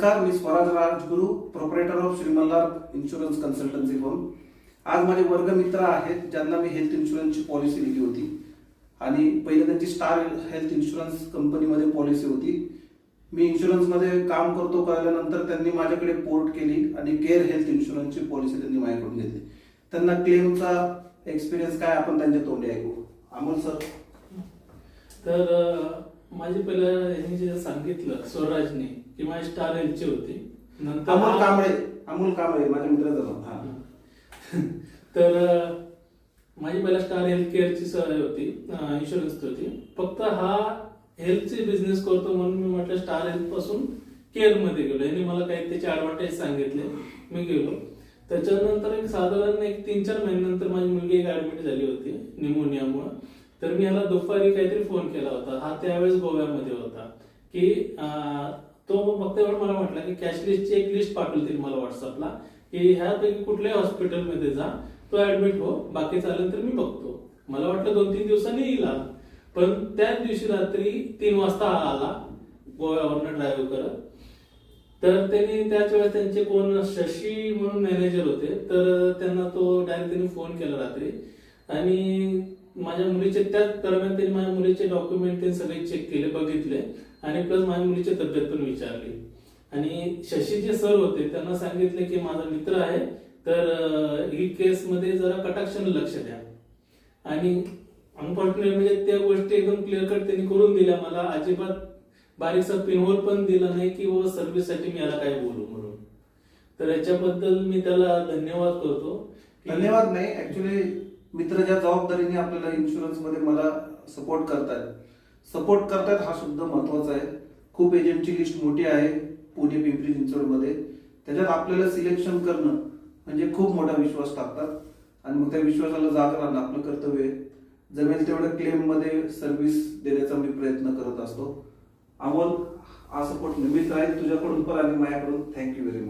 नमस्कार, मी Swaraj Rajguru, proprietor of Shri Malhar insurance consultancy firm. आज माझे वर्गमित्र आहेत ज्यांना मी हेल्थ इन्शुरन्सची पॉलिसी दिली होती आणि पहिले त्यांची स्टार हेल्थ इन्शुरन्स कंपनीमध्ये पॉलिसी होती. मी इन्शुरन्समध्ये काम करतो कळल्यानंतर त्यांनी माझ्याकडे पोर्ट केली आणि केअर हेल्थ इन्शुरन्सची पॉलिसी त्यांनी माझ्याकडून घेतली. त्यांना क्लेमचा एक्सपिरियन्स काय आपण त्यांच्या तोंडी ऐकू. अमोल सर. तर माझे पहिलं यांनी जे सांगितलं स्वराजने की माझी स्टार हेल्थची होती. नंतर अमोल कांबळे माझ्या मित्राचं नाव. तर माझी पहिला स्टार हेल्थ केअरची सवय होती, इन्शुरन्सची होती. फक्त हा हेल्थचे बिझनेस करतो म्हणून मी म्हटलं स्टार हेल्थ पासून केअर मध्ये गेलो. यांनी मला काही त्याचे ऍडव्हान्टेज सांगितले, मी गेलो. त्याच्यानंतर साधारण 3-4 महिन्यानंतर माझी मुलगी ऍडमिट झाली होती निमोनियामुळे. तर मी ह्याला दुपारी काहीतरी फोन केला होता. हा त्यावेळेस गोव्यामध्ये होता की तो फक्त एवढं मला म्हटला की कॅश लिस्टची एक लिस्ट पाठवतील मला व्हॉट्सअपला की ह्यापैकी कुठल्याही हॉस्पिटलमध्ये जा, तो ऍडमिट हो, बाकी चालेल तर मी बघतो. मला वाटलं 2-3 दिवसांनी येईल. पण त्याच दिवशी रात्री 3 वाजता आला गोव्यावरनं ड्राईव्ह करत. तर त्यांनी त्याच वेळेस त्यांचे कोण शशी म्हणून मॅनेजर होते, तर त्यांना तो डायरेक्ट त्यांनी फोन केला रात्री आणि माझ्या मुलीचे त्याच दरम्यान त्यांनी माझ्या मुलीचे डॉक्युमेंट ते सगळे चेक केले, बघितले आणि प्लस माझ्या मुलीची तब्येत पण विचारली. आणि शशी जे सर होते त्यांना सांगितले की माझा मित्र आहे, तर ही केस मध्ये जरा कटाक्षाने लक्ष द्या. आणि अनफॉर्च्युनेट म्हणजे त्या गोष्टी एकदम क्लिअर कट त्यांनी करून दिल्या. मला अजिबात बारीकसा पिनहोल पण दिला नाही की बाबा सर्व्हिससाठी मी याला काय बोलू म्हणून. तर याच्याबद्दल मी त्याला धन्यवाद करतो. धन्यवाद नाही, ऍक्च्युली मित्र ज्या जबाबदारीने आपल्याला इन्शुरन्स मध्ये मला सपोर्ट करतायत हा शब्द महत्वाचा आहे. खूप एजंटची लिस्ट मोठी आहे पुणे पिंपरी चिंचवड मध्ये. त्याच्यात आपल्याला सिलेक्शन करणं म्हणजे खूप मोठा विश्वास टाकतात आणि मग त्या विश्वासाला जाग राहणं आपलं कर्तव्य आहे. जमेल तेवढं क्लेम मध्ये सर्व्हिस देण्याचा मी प्रयत्न करत असतो. अमोल, हा सपोर्ट निमित्त आहे तुझ्याकडून पण आणि माझ्याकडून. Thank you very much.